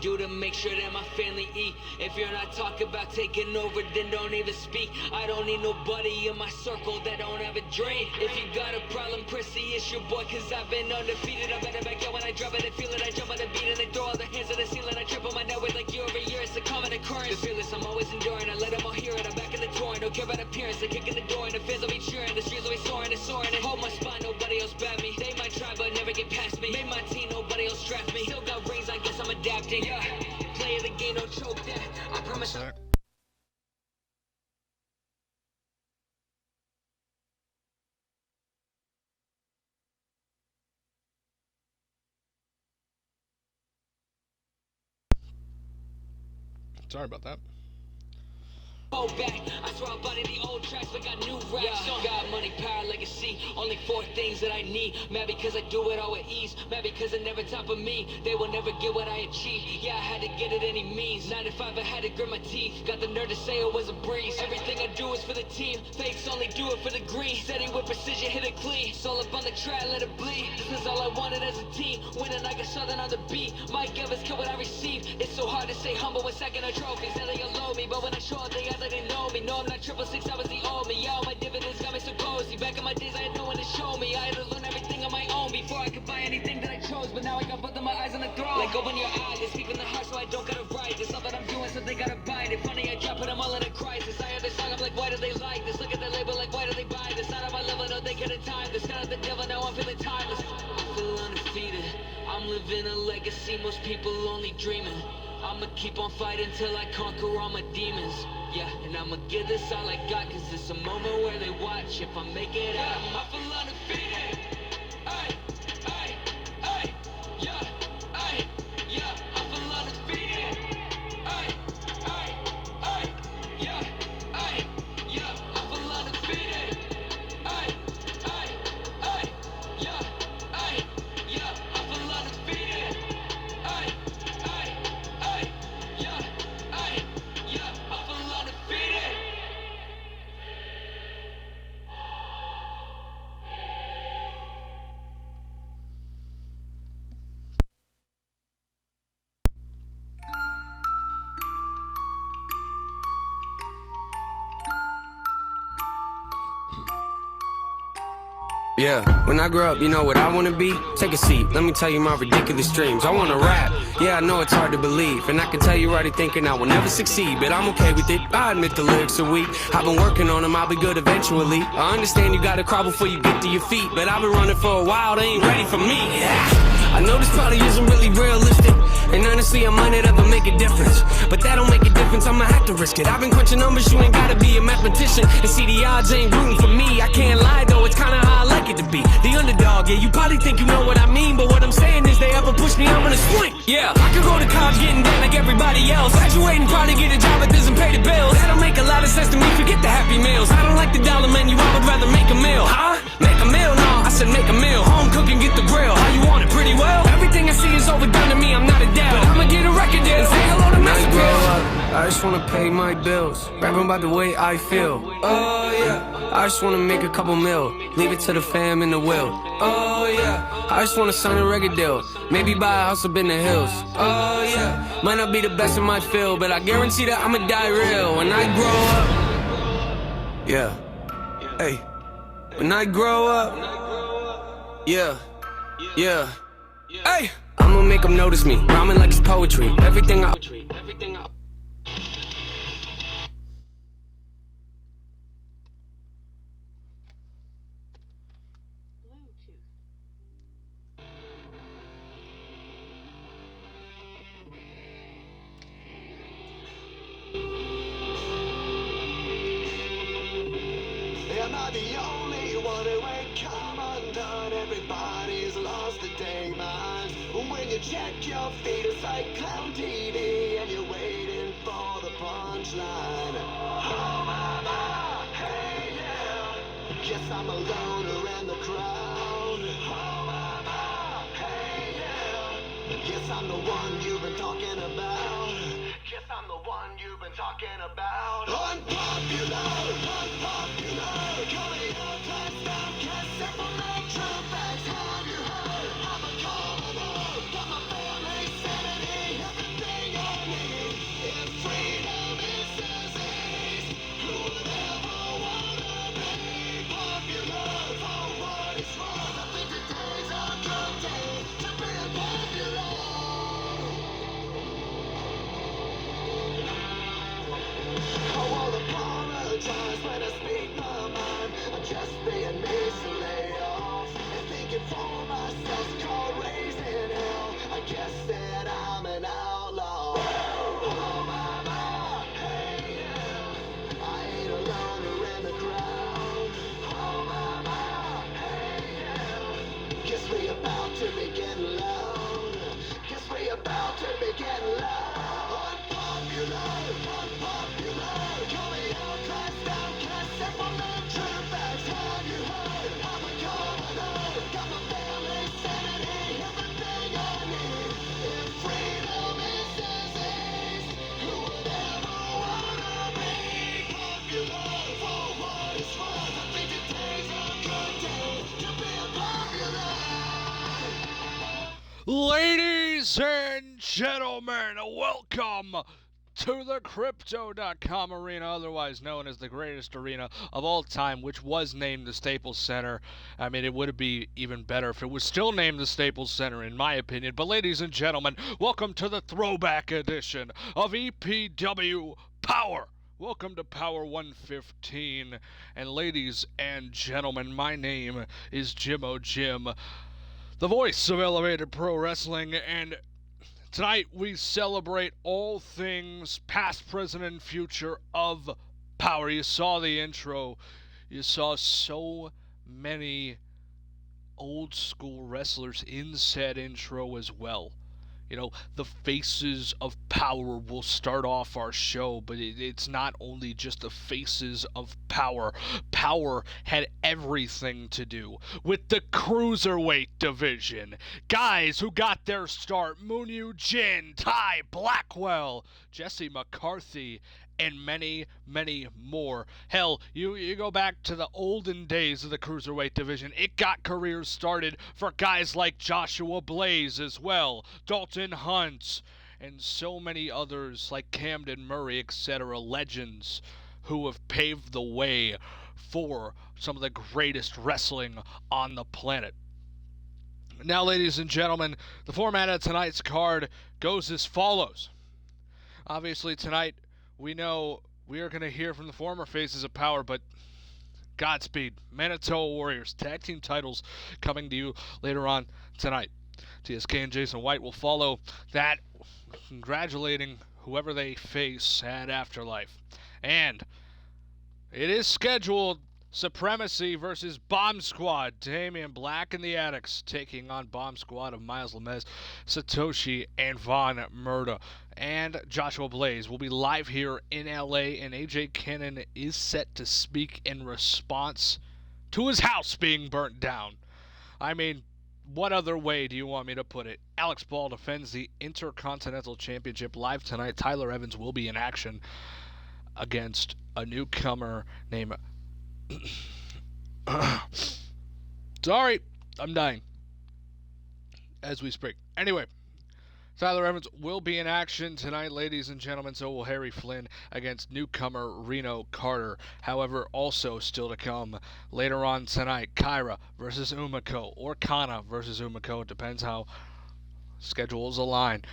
do to make sure that my family eat. If you're not talking about taking over, then don't even speak. I don't need nobody in my circle that don't have a dream. If you got a problem, Chrissy, it's your boy, cause I've been undefeated. I better back out when I drop it and feel it. I jump on the beat and they throw all their hands at the ceiling. I trip on my network like year over year, it's a common occurrence. The fearless, I'm always enduring, I let them all hear it. I'm back in the touring, don't care about appearance. They kick in the door and the fans will be cheering. The streets will be soaring and soaring. And hold my spine, nobody else bat me. They might try but never get past me. Made my team, nobody else draft me. Still got rings, I guess I'm adapting. Yeah, play the game, don't choke that. I promise. Sorry about that. Back. I swear I body the old tracks but got new raps. Got money, power, legacy, only 4 things that I need. Mad because I do it all with ease. Mad because it never top of me. They will never get what I achieved. Yeah, I had to get it any means. 9 to 5, I had to grit my teeth. Got the nerve to say it was a breeze. Everything I do is for the team. Fakes only do it for the green. Steady with precision, hit it clean. It's all up on the track, let it bleed. This is all I wanted as a team. Winning like a southern on the beat. Mike Evans cut what I received. It's so hard to stay humble when second of trophies. Now they allow me, but when I show up, they act like they know me. No, I'm not 666, I was the old me. Yeah, all my dividends got me so cozy. Back in my days, I had no one to show me. I had to learn everything on my own before I could buy anything that I chose. But now I got both of my eyes on the throne. Like open your eyes, they speak from the heart, so I don't gotta write. It's all that I'm doing, so they gotta buy it. Funny, I drop it, I'm all in a crisis. I hear this song, I'm like, why do they like this? Look at the label, like, why do they buy this? Not on my level, no, they get a time. This kind of the devil, now I'm feeling timeless. I feel undefeated. I'm living a legacy, most people only dreaming. I'ma keep on fighting till I conquer all my demons. Yeah, and I'ma give this all I got, cause it's a moment where they watch. If I make it out, I feel undefeated. Ay, ay, ay, yeah, ay, yeah, I feel undefeated. Ay, ay, ay, yeah, ay, yeah, I feel undefeated. Ay, ay, ay, yeah, ay, yeah, I feel undefeated. Ay, ay, ay, yeah, ay, yeah, I feel undefeated. Yeah, when I grow up, you know what I wanna be? Take a seat, let me tell you my ridiculous dreams. I wanna rap, yeah, I know it's hard to believe. And I can tell you're already thinking I will never succeed, but I'm okay with it, I admit the lyrics are weak. I've been working on them, I'll be good eventually. I understand you gotta crawl before you get to your feet, but I've been running for a while, they ain't ready for me. I know this probably isn't really realistic, and honestly I might not ever make a difference, but that don't make a difference, I'ma have to risk it. I've been crunching numbers, you ain't gotta be a mathematician, and see the odds ain't rooting for me. I can't lie though, it's kinda how I like it to be. The underdog, yeah, you probably think you know what I mean, but what I'm saying is they ever push me, I'm gonna swing. Yeah, I could go to college getting down like everybody else, graduate and probably get a job that doesn't pay the bills. That'll make a lot of sense to me, forget the happy meals. I don't like the dollar menu, I would rather make a meal. Huh? Make a meal? No, I said make a meal. Home cooking, get the grill. How you want it? Pretty well. Everything I see is overdone to me, I'm not a dad, but I'ma get a record deal and say hello to Master Bill. I just wanna pay my bills, rapping about the way I feel. Oh yeah, I just wanna make a couple mil, leave it to the fam in the will. Oh yeah, I just wanna sign a record deal, maybe buy a house up in the hills. Oh yeah, might not be the best in my field, but I guarantee that I'ma die real when I grow up. Yeah, hey, when I grow up. Yeah, yeah, hey, I'ma make them notice me, rhyming like it's poetry. Everything I Am I the only one who ain't come undone? Everybody's lost a day, man. When you check your feet, it's like clown TV, and you're waiting for the punchline. Oh mama, hey yeah. Yes, I'm a loner in the crowd. Oh mama, hey yeah. Yes, I'm the one you've been talking about. Yes, I'm the one you've been talking about. Unpopular, unpopular. Coming up, touchdown, can't separate true facts. Have you heard? I'm a commoner, got my family sanity. Everything Ladies and gentlemen, welcome to the Crypto.com arena, otherwise known as the greatest arena of all time, which was named the Staples Center. I mean, it would be even better if it was still named the Staples Center, in my opinion. But ladies and gentlemen, welcome to the Throwback edition of EPW Power. Welcome to Power 115. And ladies and gentlemen, my name is Jimmo Jim, the voice of Elevated Pro Wrestling, and tonight we celebrate all things past, present, and future of Power. You saw the intro. You saw so many old school wrestlers in said intro as well. You know, the faces of Power will start off our show, but it's not only just the faces of Power. Power had everything to do with the Cruiserweight division. Guys who got their start: Moonyu Jin, Ty Blackwell, Jesse McCarthy, and many, many more. Hell, you go back to the olden days of the Cruiserweight division. It got careers started for guys like Joshua Blaze as well, Dalton Hunt, and so many others like Camden Murray, etc. Legends who have paved the way for some of the greatest wrestling on the planet. Now, ladies and gentlemen, the format of tonight's card goes as follows. Obviously, tonight, we know we are going to hear from the former faces of Power, but Godspeed. Manitoba Warriors tag team titles coming to you later on tonight. TSK and Jason White will follow that, congratulating whoever they face at Afterlife. And it is scheduled Supremacy versus Bomb Squad. Damian Black and the Addicts taking on Bomb Squad of Miles Lemez, Satoshi, and Von Murda. And Joshua Blaze will be live here in LA, and AJ Cannon is set to speak in response to his house being burnt down. I mean, what other way do you want me to put it? Alex Ball defends the Intercontinental Championship live tonight. Tyler Evans will be in action against a newcomer named... Sorry, I'm dying as we speak. Anyway, Tyler Evans will be in action tonight, ladies and gentlemen. So will Harry Flynn against newcomer Reno Carter. However, also still to come later on tonight, Kyra versus Umiko, or Kana versus Umiko. It depends how schedules align.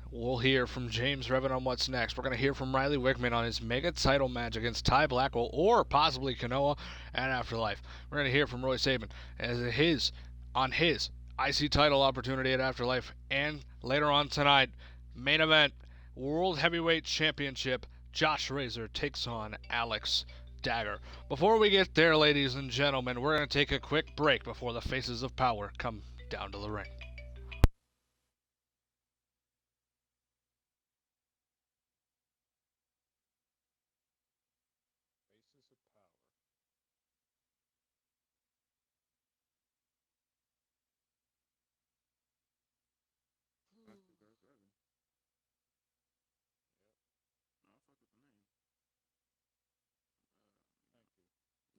We'll hear from James Revan on what's next. We're going to hear from Riley Wickman on his mega title match against Ty Blackwell or possibly Kanoa at Afterlife. We're going to hear from Roy Saban on his IC title opportunity at Afterlife. And later on tonight, main event, World Heavyweight Championship, Josh Razor takes on Alex Dagger. Before we get there, ladies and gentlemen, we're going to take a quick break before the Faces of Power come down to the ring.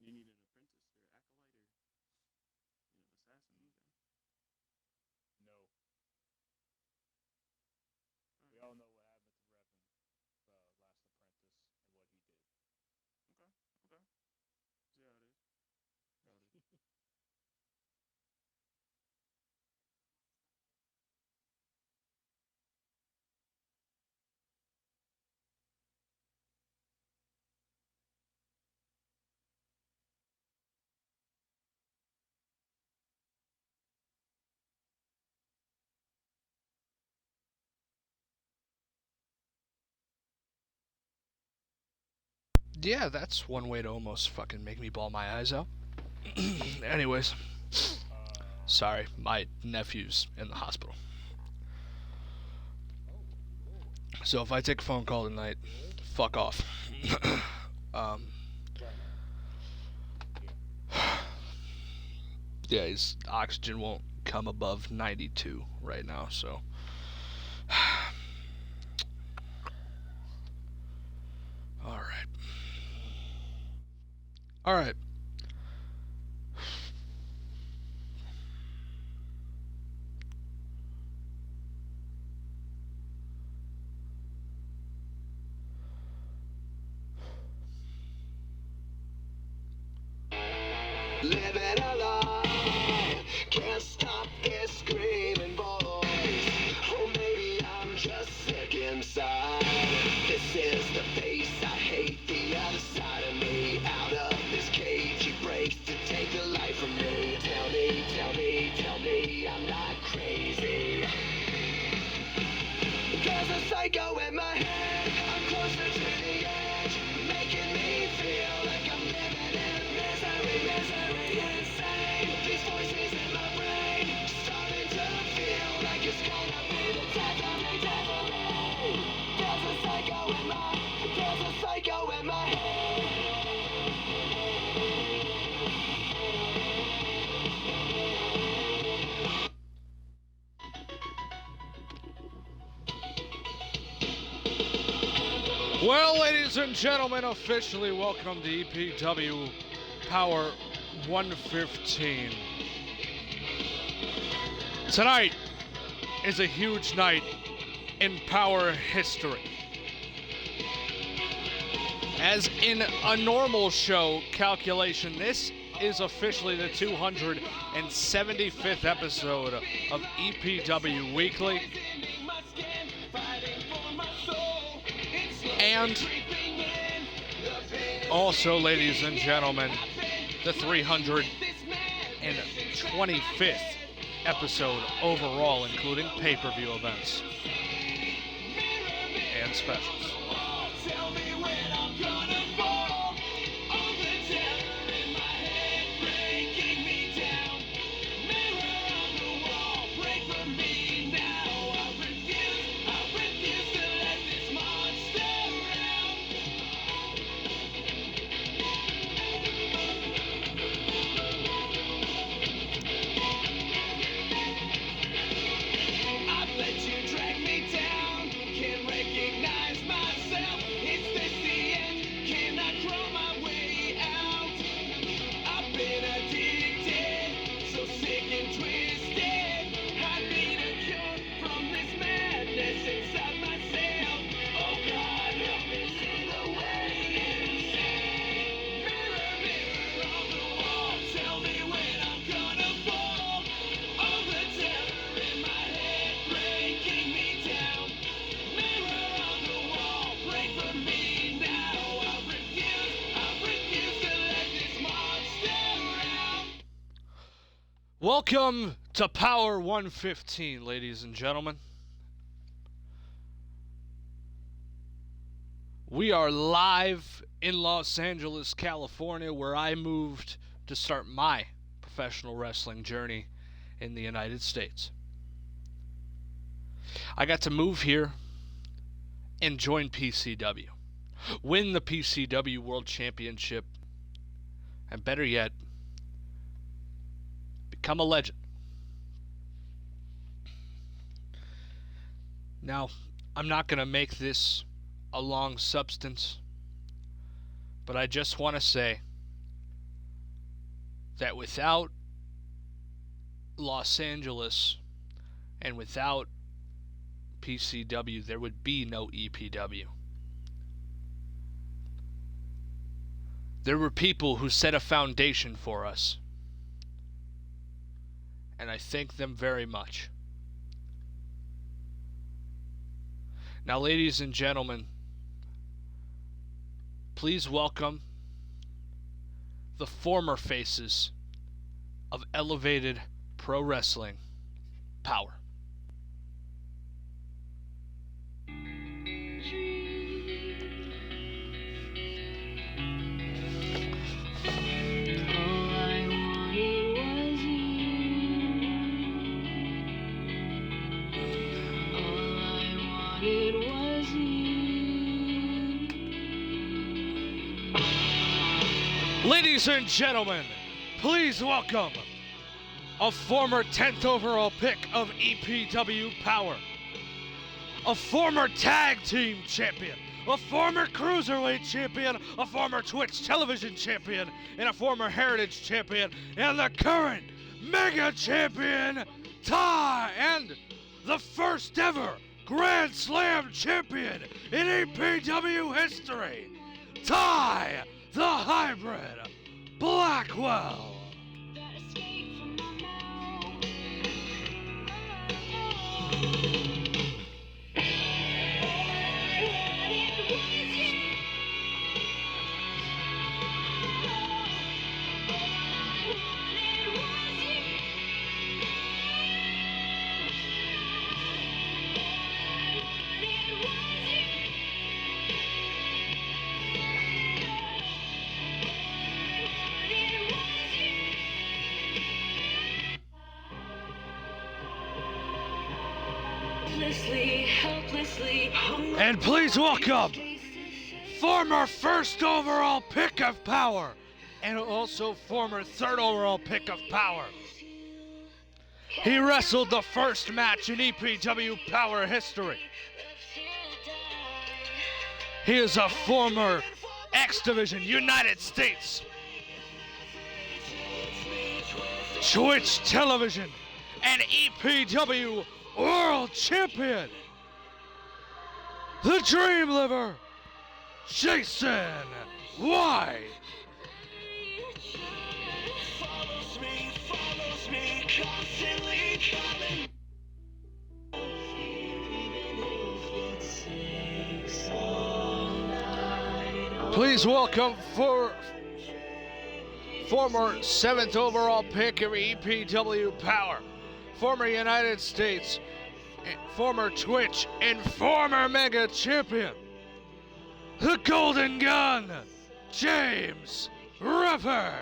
You need an apprentice or acolyte or assassin either. No. We all know what happened to Revan, the last apprentice, and what he did. Okay. See how it is. Yeah, that's one way to almost fucking make me bawl my eyes out. Anyways, sorry, my nephew's in the hospital. So if I take a phone call tonight, fuck off. Yeah, his oxygen won't come above 92 right now, so... Alright. living alive. Can't stop this screaming voice. Oh, maybe I'm just sick inside. This is the face I hate, the other side of me. Out of this cage he breaks to take the life from me. Tell me, tell me, tell me I'm not crazy. There's a psycho in my head, I'm closer to the edge, making me feel like I'm living in misery, misery, insane. These voices in my brain, starting to feel like it's gonna be the death of me, death of me. There's a psycho in my head. Well, ladies and gentlemen, officially welcome to EPW Power 115. Tonight is a huge night in Power history. As in a normal show calculation, this is officially the 275th episode of EPW Weekly. And also, ladies and gentlemen, the 325th episode overall, including pay-per-view events and specials. Welcome to Power 115, ladies and gentlemen. We are live in Los Angeles, California, where I moved to start my professional wrestling journey in the United States. I got to move here and join PCW, win the PCW World Championship, and better yet, become a legend. Now, I'm not going to make this a long substance, but I just want to say that without Los Angeles and without PCW, there would be no EPW. There were people who set a foundation for us, and I thank them very much. Now, ladies and gentlemen, please welcome the former faces of Elevated Pro Wrestling Power. Ladies and gentlemen, please welcome a former 10th overall pick of EPW Power, a former tag team champion, a former cruiserweight champion, a former Twitch television champion, and a former heritage champion, and the current mega champion, Ty, and the first ever Grand Slam champion in EPW history, Ty the Hybrid Blackwell. And please welcome former first overall pick of Power and also former third overall pick of Power. He wrestled the first match in EPW Power history. He is a former X Division United States Twitch Television and EPW World Champion, the Dream Liver, Jason White. Please welcome for former 7th overall pick of EPW Power, former United States, former Twitch, and former Mega Champion, the Golden Gun, James Ripper.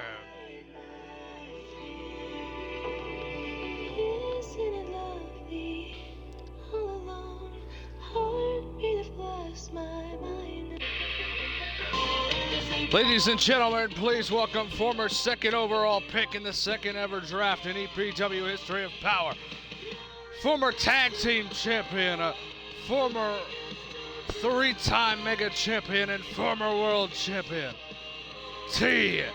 Isn't it lovely, all alone, heartbeat that blows my mind. Ladies and gentlemen, please welcome former 2nd overall pick in the 2nd ever draft in EPW history of Power, former tag team champion, former 3-time mega champion, and former world champion, TSK.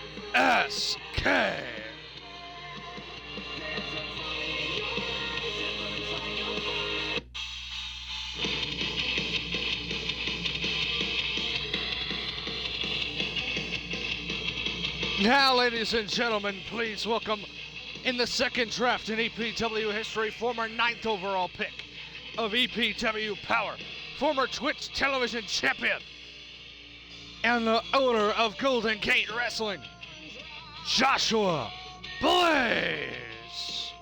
Now, ladies and gentlemen, please welcome in the 2nd draft in EPW history, former 9th overall pick of EPW Power, former Twitch Television champion, and the owner of Golden Gate Wrestling, Joshua Blaze.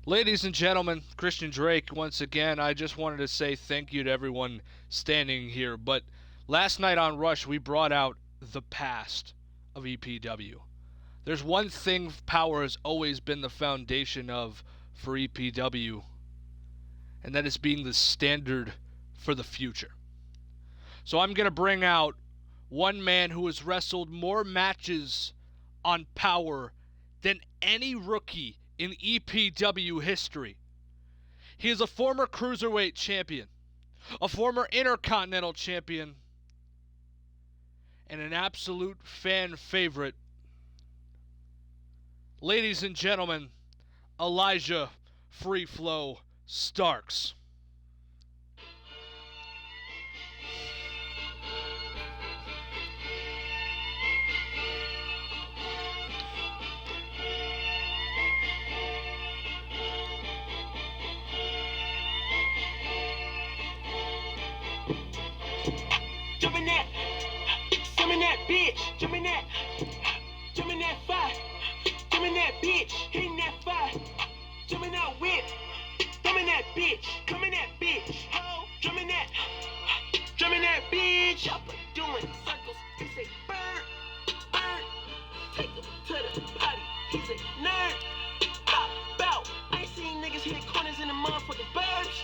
Ladies and gentlemen, Christian Drake, once again, I just wanted to say thank you to everyone standing here, but last night on Rush, we brought out the past of EPW. There's one thing Power has always been the foundation of for EPW, and that is being the standard for the future. So I'm going to bring out one man who has wrestled more matches on Power than any rookie in EPW history. He is a former Cruiserweight champion, a former Intercontinental champion, and an absolute fan favorite. Ladies and gentlemen, Elijah Free Flow Starks. Jump in that, jump in that bitch, jump in that fire, jump in that bitch, hitting that fire, jump in that whip, jump in that bitch, come in that bitch, ho, jump in that bitch, chopper doing circles, he say bird, take him to the potty, he say nerd, pop out, I ain't seen niggas hit corners in the motherfucking burbs,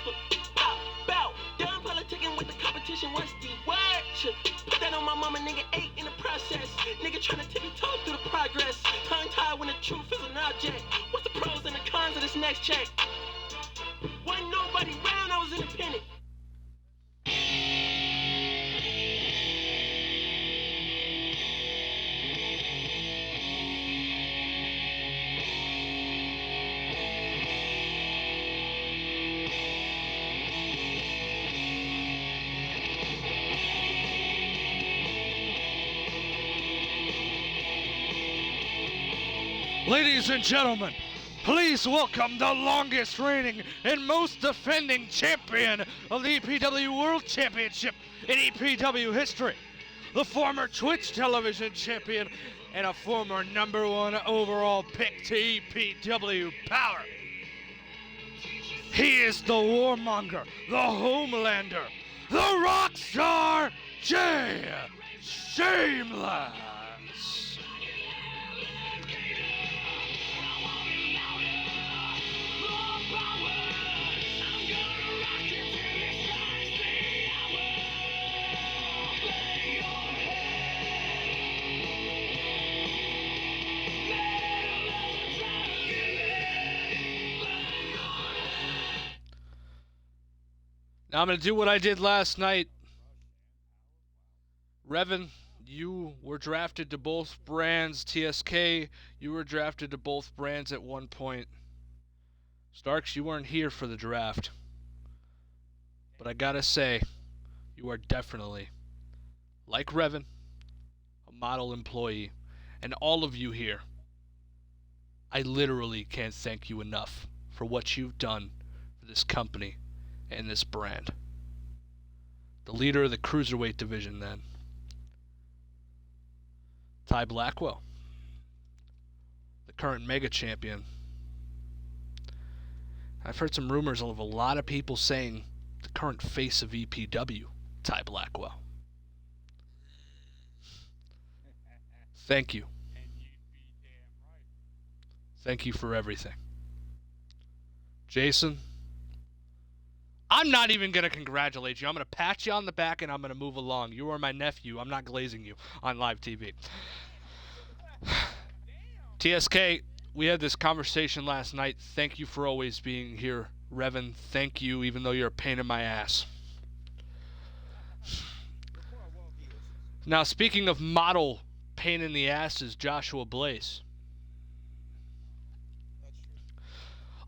pop out, done politicking with the competition, what's the word? Put that on my mama, nigga, 8 in the process. Nigga tryna tippy-toe through the progress. Tongue-tied when the truth is an object. What's the pros and the cons of this next check? Wasn't nobody round, I was independent. Ladies and gentlemen, Please welcome the longest reigning and most defending champion of the EPW World Championship in EPW history, the former Twitch television champion and a former #1 overall pick to EPW Power. He is the warmonger, the homelander, the rock star, Jay Shameless. Now I'm going to do what I did last night. Revan, you were drafted to both brands. TSK, you were drafted to both brands at one point. Starks, you weren't here for the draft. But I gotta say, you are definitely, like Revan, a model employee. And all of you here, I literally can't thank you enough for what you've done for this company and this brand. The leader of the Cruiserweight division then, Ty Blackwell, the current Mega Champion. I've heard some rumors of a lot of people saying the current face of EPW, Ty Blackwell. Thank you. And you'd be damn right. Thank you for everything. Jason, I'm not even going to congratulate you. I'm going to pat you on the back and I'm going to move along. You are my nephew. I'm not glazing you on live TV. TSK, we had this conversation last night. Thank you for always being here. Revan, thank you, even though you're a pain in my ass. Now, speaking of model pain in the ass is Joshua Blaze.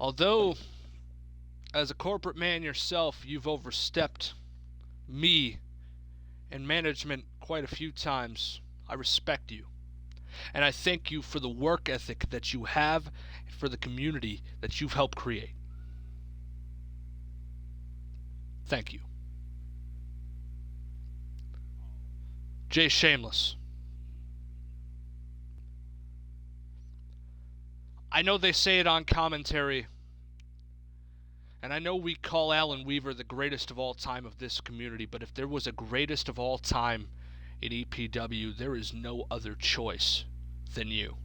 Although, as a corporate man yourself, you've overstepped me and management quite a few times, I respect you. And I thank you for the work ethic that you have and for the community that you've helped create. Thank you. Jay Shameless. I know they say it on commentary, and I know we call Alan Weaver the greatest of all time of this community, but if there was a greatest of all time in EPW, there is no other choice than you.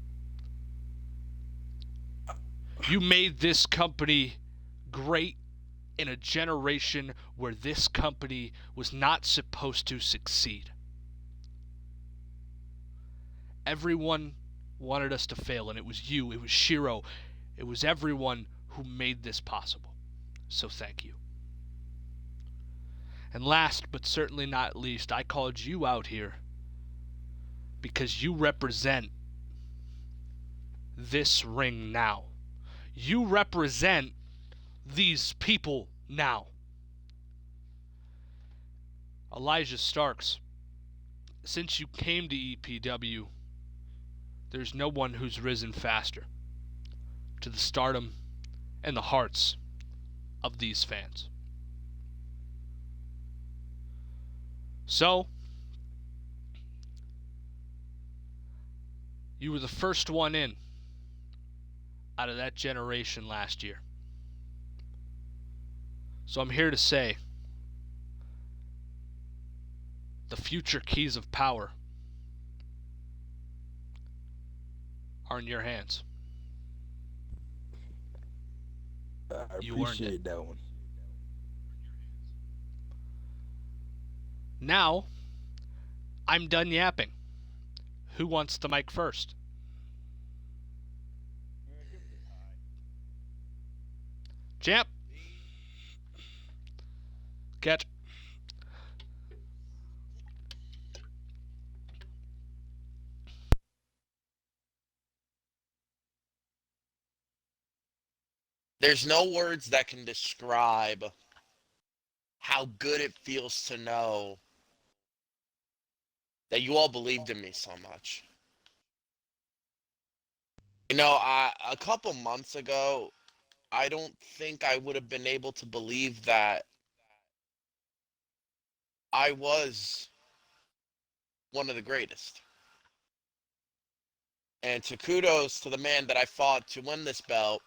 You made this company great in a generation where this company was not supposed to succeed. Everyone wanted us to fail, and it was you, it was Shiro, it was everyone who made this possible. So thank you. And last but certainly not least, I called you out here because you represent this ring now. You represent these people now. Elijah Starks, since you came to EPW, there's no one who's risen faster to the stardom and the hearts of these fans. So, you were the first one in out of that generation last year. So I'm here to say, the future keys of power are in your hands. I You earned appreciate it. that one. Now, I'm done yapping. Who wants the mic first? Champ. Catch. There's no words that can describe how good it feels to know that you all believed in me so much. A couple months ago, I don't think I would have been able to believe that I was one of the greatest. And to kudos to the man that I fought to win this belt,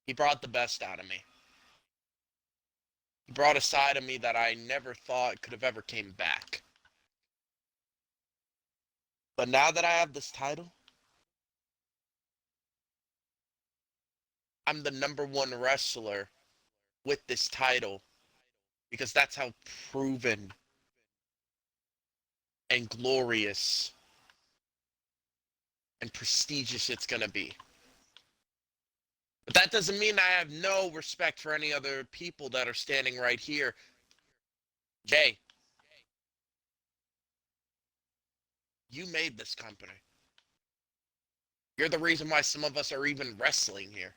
he brought the best out of me. He brought a side of me that I never thought could have ever came back. But now that I have this title, I'm the number one wrestler with this title because that's how proven and glorious and prestigious it's going to be. But that doesn't mean I have no respect for any other people that are standing right here. Jay, you made this company. You're the reason why some of us are even wrestling here.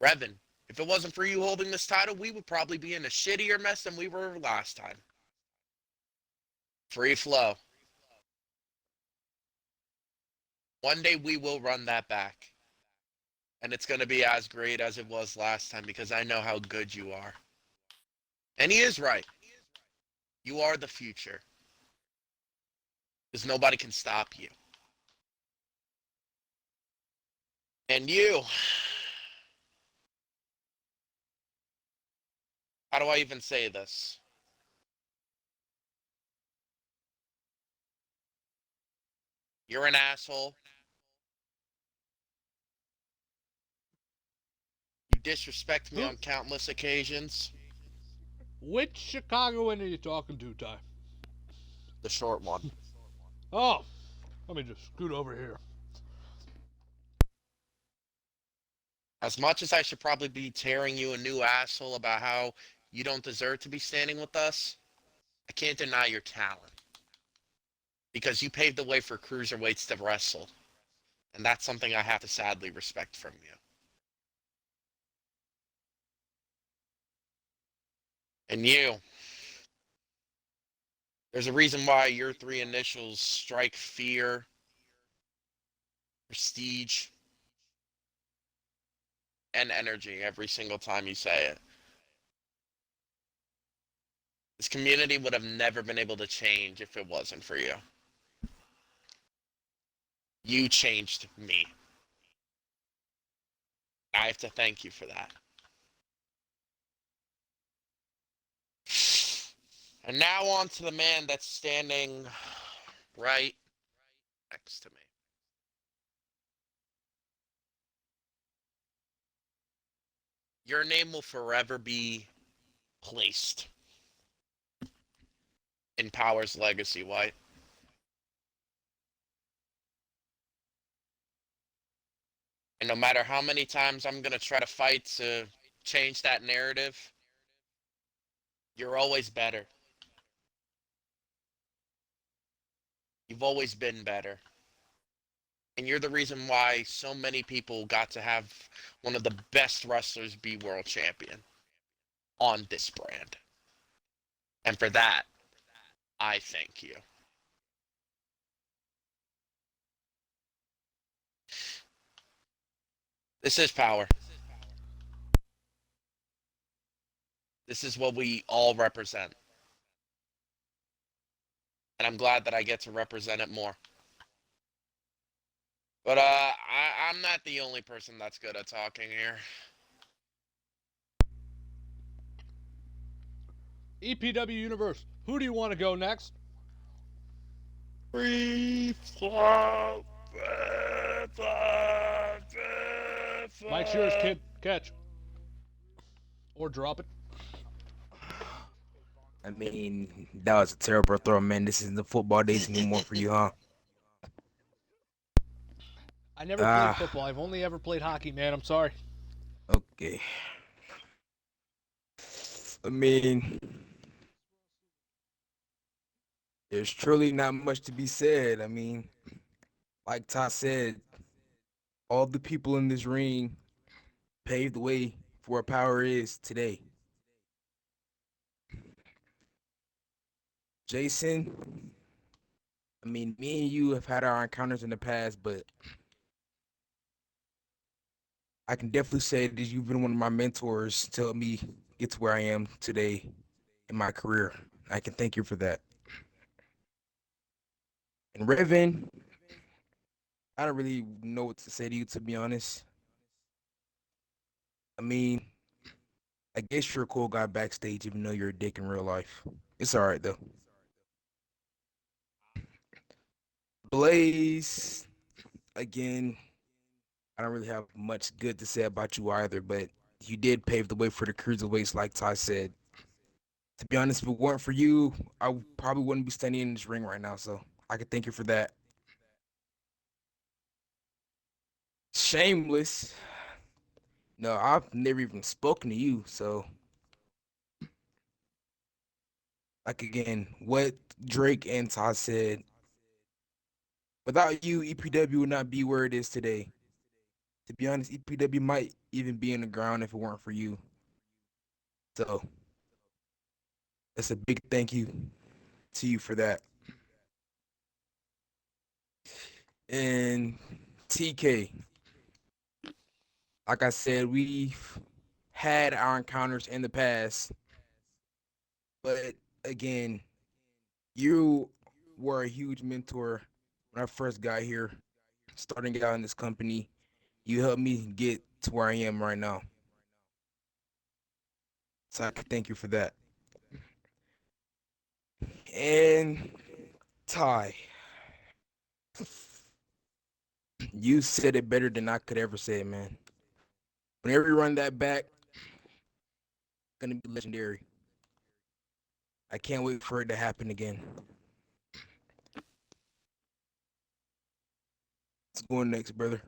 Revan, if it wasn't for you holding this title, we would probably be in a shittier mess than we were last time. Free flow. One day we will run that back. And it's going to be as great as it was last time because I know how good you are. And he is right. You are the future. Because nobody can stop you. And you, how do I even say this? You're an asshole. You disrespect me Who? on countless occasions. Which Chicagoan are you talking to, Ty? The short one. Oh, let me just scoot over here. As much as I should probably be tearing you a new asshole about how you don't deserve to be standing with us, I can't deny your talent. Because you paved the way for cruiserweights to wrestle. And that's something I have to sadly respect from you. And you, there's a reason why your three initials strike fear, prestige, and energy every single time you say it. This community would have never been able to change if it wasn't for you. You changed me. I have to thank you for that. And now on to the man that's standing right next to me. Your name will forever be placed in Power's legacy, White. And no matter how many times I'm going to try to fight to change that narrative, you're always better. You've always been better. And you're the reason why so many people got to have one of the best wrestlers be world champion on this brand. And for that, I thank you. This is Power. This is what we all represent. And I'm glad that I get to represent it more. But I'm not the only person that's good at talking here. EPW Universe, who do you want to go next? Free flow. Mike's yours, kid. Catch. Or drop it. I mean, that was a terrible throw, man. This isn't the football days anymore for you, huh? I never played Ah, football. I've only ever played hockey, man. I'm sorry. okay. I mean, there's truly not much to be said. I mean, like Todd said, all the people in this ring paved the way for where power is today. Jason, I mean, me and you have had our encounters in the past, but I can definitely say that you've been one of my mentors to help me get to where I am today in my career. I can thank you for that. And Revan, I don't really know what to say to you, to be honest. I mean, I guess you're a cool guy backstage, even though you're a dick in real life. It's all right though. Blaze, again, I don't really have much good to say about you either, but you did pave the way for the cruiserweights, like Ty said. To be honest, if it weren't for you, probably wouldn't be standing in this ring right now. So I can thank you for that. Shameless. No, I've never even spoken to you. So, like again, what Drake and Ty said, without you, EPW would not be where it is today. To be honest, EPW might even be in the ground if it weren't for you. So, that's a big thank you to you for that. And TK, like I said, we've had our encounters in the past, but again, you were a huge mentor when I first got here, starting out in this company. You helped me get to where I am right now. So I can thank you for that. And Ty, you said it better than I could ever say it, man. Whenever you run that back, gonna be legendary. I can't wait for it to happen again. What's going next, brother?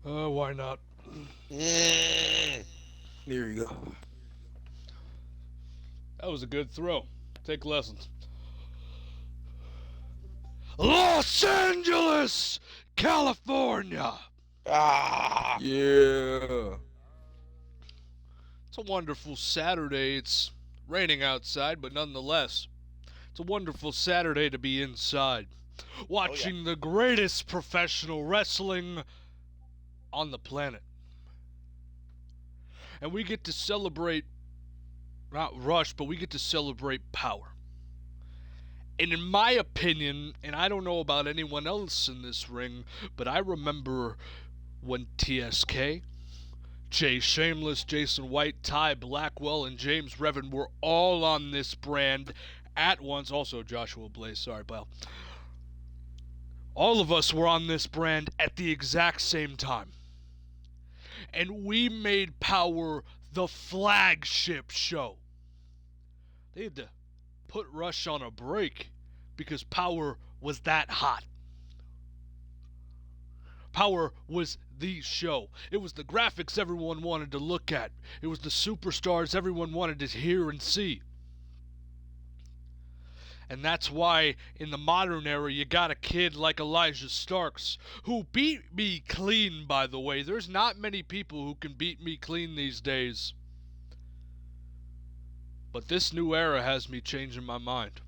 Why not? Mm. There you go. That was a good throw. Take lessons. Los Angeles, California. Ah. Yeah. It's a wonderful Saturday. It's raining outside, but nonetheless, it's a wonderful Saturday to be inside, Oh yeah. watching the greatest professional wrestling on the planet. And we get to celebrate, not Rush, but we get to celebrate power. And in my opinion, and I don't know about anyone else in this ring, but I remember when TSK, Jay Shameless, Jason White, Ty Blackwell, and James Revan were all on this brand at once. Also, Joshua Blaze, sorry, pal. All of us were on this brand at the exact same time. And we made Power the flagship show. They had to put Rush on a break because Power was that hot. Power was the show. It was the graphics everyone wanted to look at. It was the superstars everyone wanted to hear and see. And that's why in the modern era you got a kid like Elijah Starks, who beat me clean, by the way. There's not many people who can beat me clean these days. But this new era has me changing my mind.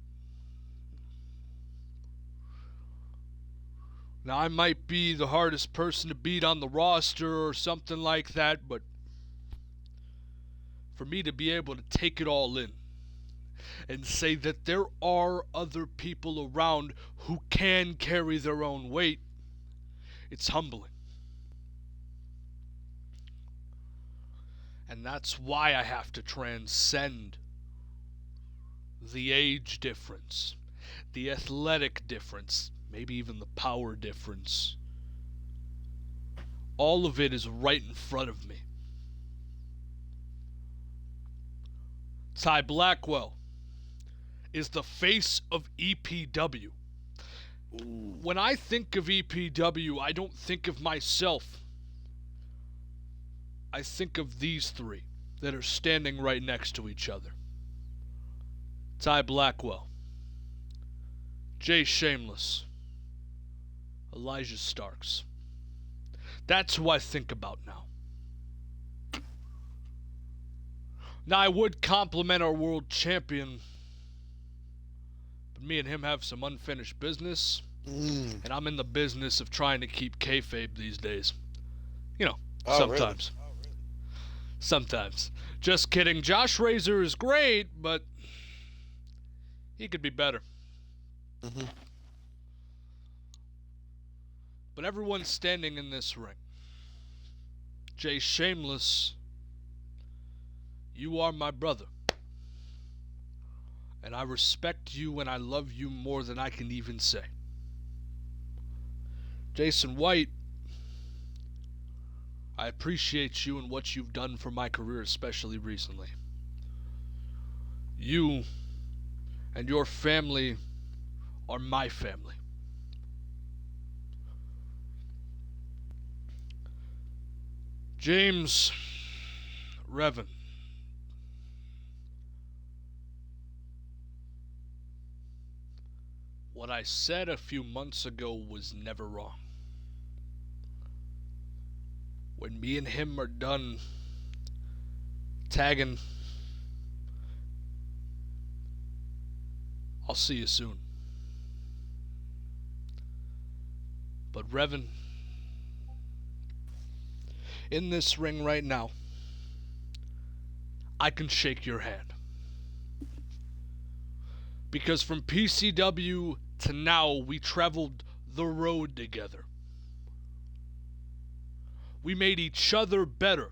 Now, I might be the hardest person to beat on the roster or something like that, but for me to be able to take it all in and say that there are other people around who can carry their own weight, it's humbling. And that's why I have to transcend the age difference, the athletic difference, maybe even the power difference. All of it is right in front of me. Ty Blackwell is the face of EPW. When I think of EPW, I don't think of myself. I think of these three that are standing right next to each other. Ty Blackwell, Jay Shameless, Elijah Starks. That's who I think about now. Now, I would compliment our world champion, But me and him have some unfinished business, Mm. and I'm in the business of trying to keep kayfabe these days. You know, Oh, really? sometimes. Sometimes. Just kidding. Josh Razor is great, but he could be better. Hmm. But everyone's standing in this ring. Jay Shameless, you are my brother. And I respect you and I love you more than I can even say. Jason White, I appreciate you and what you've done for my career, especially recently. You and your family are my family. James Revan, what I said a few months ago was never wrong. When me and him are done tagging, I'll see you soon. But Revan, in this ring right now, I can shake your hand. Because from PCW to now, we traveled the road together. We made each other better.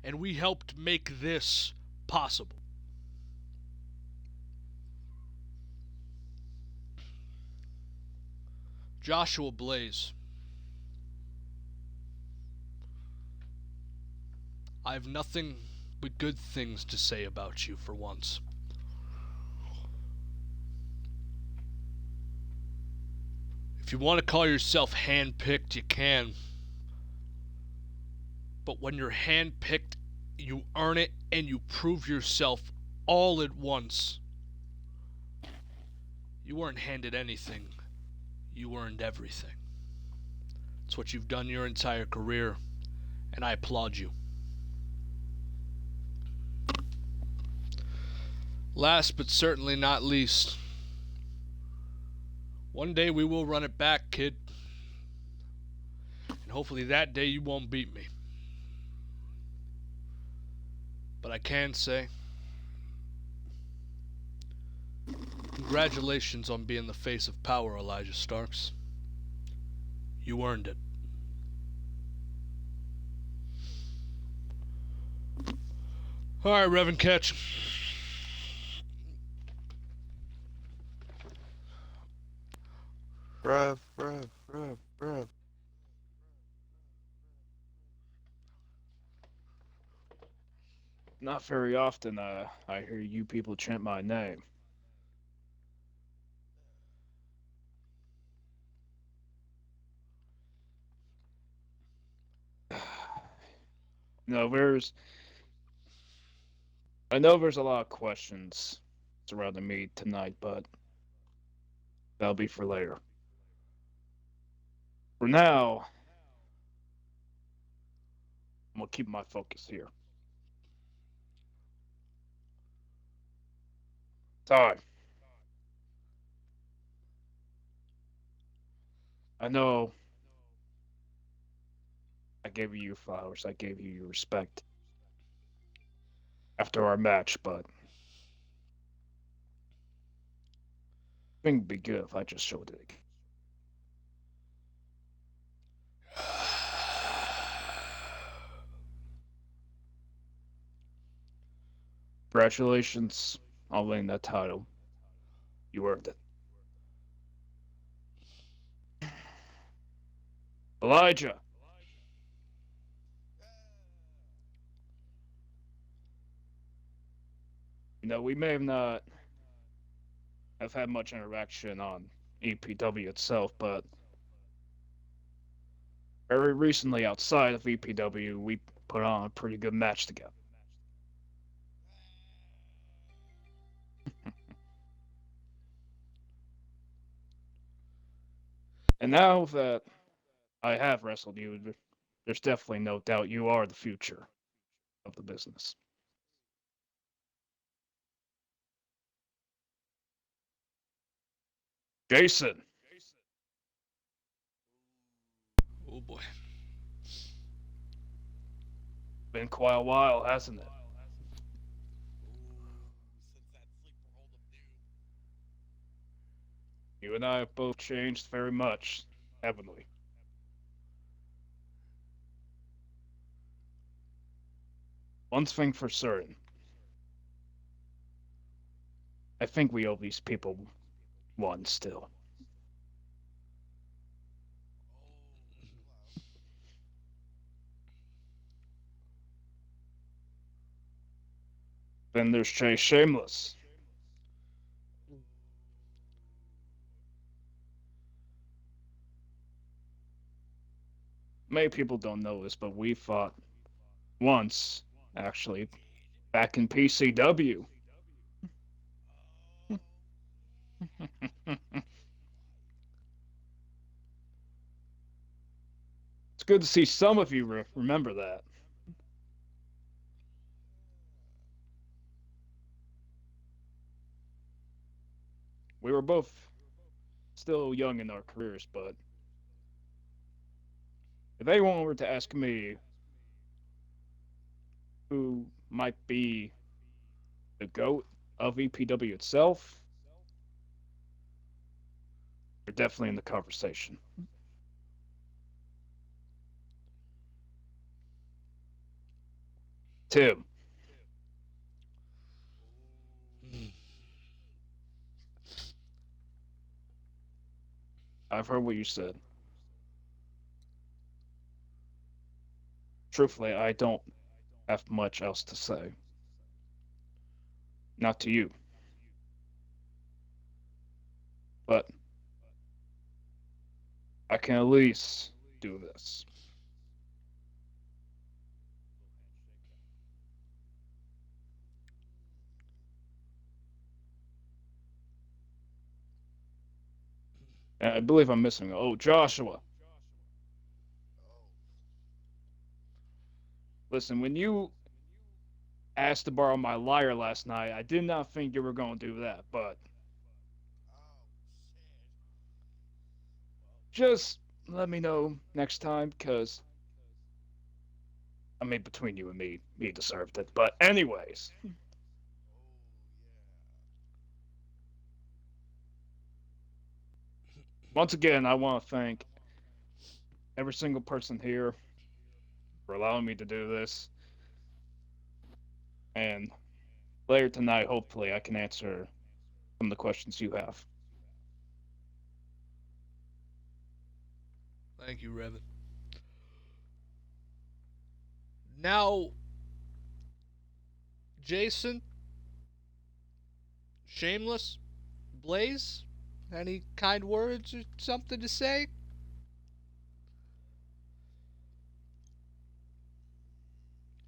And we helped make this possible. Joshua Blaze, I have nothing but good things to say about you for once. If you want to call yourself handpicked, you can. But when you're handpicked, you earn it and you prove yourself all at once. You weren't handed anything, you earned everything. It's what you've done your entire career, and I applaud you. Last but certainly not least, one day we will run it back, kid. And hopefully that day you won't beat me. But I can say, congratulations on being the face of power, Elijah Starks. You earned it. Alright, Reverend Catch. Bruv. Not very often I hear you people chant my name. No, I know there's a lot of questions surrounding me tonight, but that'll be for later. For now, I'm gonna keep my focus here. Ty, I know I gave you your flowers, I gave you your respect after our match, but I think it'd be good if I just showed it again. Congratulations on winning that title. You earned it. Elijah, we may have not have had much interaction on EPW itself, but very recently outside of EPW, we put on a pretty good match together. And now that I have wrestled you, there's definitely no doubt you are the future of the business. Jason. Oh boy. Been quite a while, hasn't it? Since that sleeper hold of doom. You and I have both changed very much, haven't we? One thing for certain. I think we owe these people one still. Then there's Jay Shameless. Many people don't know this, but we fought once, actually, back in PCW. It's good to see some of you remember that. We were both still young in our careers, but if anyone were to ask me who might be the GOAT of EPW itself, you're definitely in the conversation. Tim. I've heard what you said. Truthfully, I don't have much else to say. Not to you. But I can at least do this. And I believe I'm missing. Oh, Joshua. Listen, when you asked to borrow my lyre last night, I did not think you were going to do that, but just let me know next time, because I mean, between you and me, he deserved it. But anyways, once again, I want to thank every single person here for allowing me to do this. And later tonight, hopefully, I can answer some of the questions you have. Thank you, Revan. Now, Jason, Shameless, Blaze, any kind words or something to say?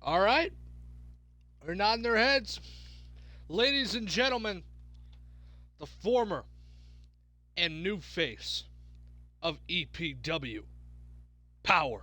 All right. They're nodding their heads. Ladies and gentlemen, the former and new face of EPW, Power.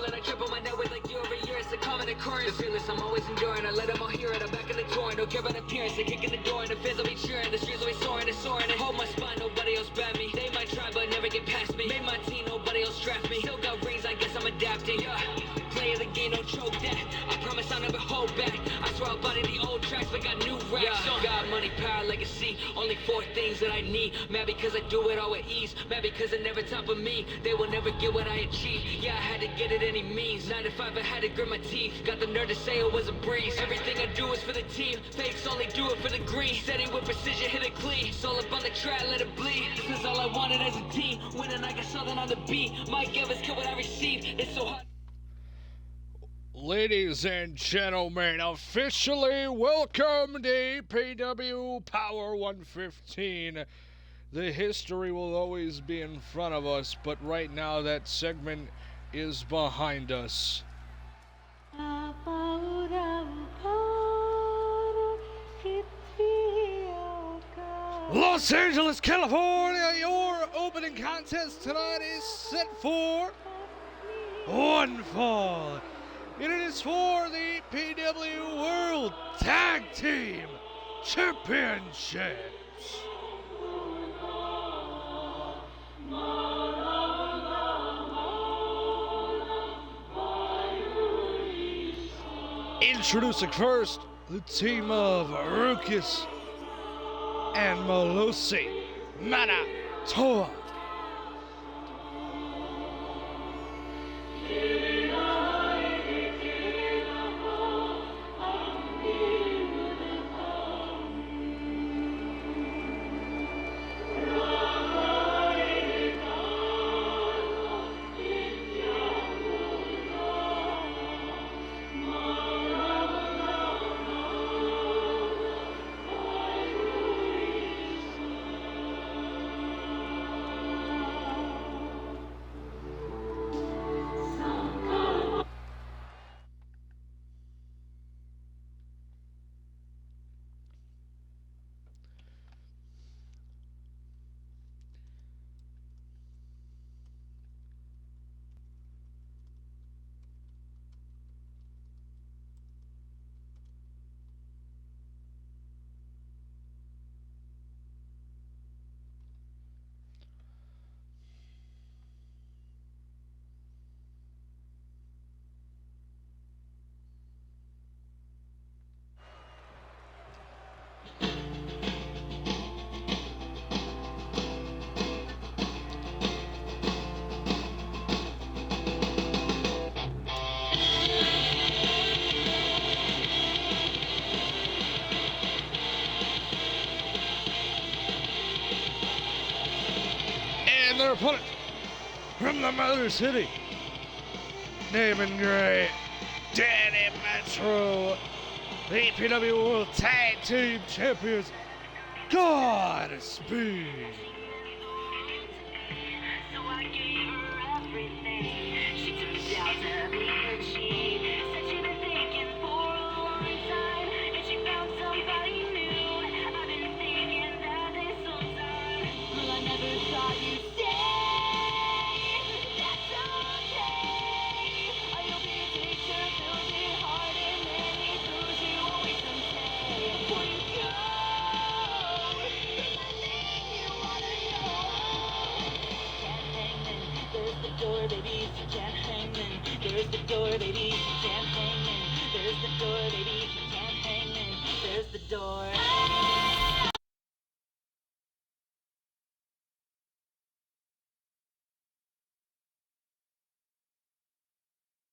Let I trip on my network like year over year. It's a common occurrence. The fearless, I'm always enduring. I let them all hear it. I'm back in the touring. Don't care about appearance. They kick in the door and the fans will be cheering. The streets will be soaring and soaring. And hold my spine. Nobody else bat me. They might try, but never get past me. Made my team. Nobody else draft me. Still got rings. I guess I'm adapting. Yeah. Play the game. Don't choke that. I promise I'll never hold back. I swear I'll body the old tracks, but got new raps. Yeah. God, money, power, legacy. Only 4 things that I need. Mad because I do it all with ease. Mad because it never top of me. They will never get what I achieve. Yeah, I had to get it any means. 9 to 5, I had to grit my teeth. Got the nerve to say it was a breeze. Everything I do is for the team. Fakes only do it for the green. Steady with precision, hit it clean. Soul up on the track, let it bleed. This is all I wanted as a team. Winning, I got something on the beat. Mike Evans, kill what I received. It's so hot. Ladies and gentlemen, officially welcome to EPW Power 115. The history will always be in front of us, but right now that segment is behind us. Los Angeles, California, your opening contest tonight is set for one fall. And it is for the PW World Tag Team Championships. Introducing first the team of Rukus and Molosi Manatoa. And their opponent from the Mother City, Damon Gray, Danny Metro, the APW World Tag Team Champions, Godspeed. So I gave her everything. She took me down to meet her cheek. Said she'd been thinking for a long time, and she found somebody new. I've been thinking that this whole time. Well, I never thought you'd stay. That's okay. I hope you take her, fills it hard, and then he throws you away someday. Before you go, there's a name you wanna know. Can't hang then, there's the door, baby. You can't hang then, there's the door, baby. You can't hang then, there's the door, baby. You can't hang then, there's the door.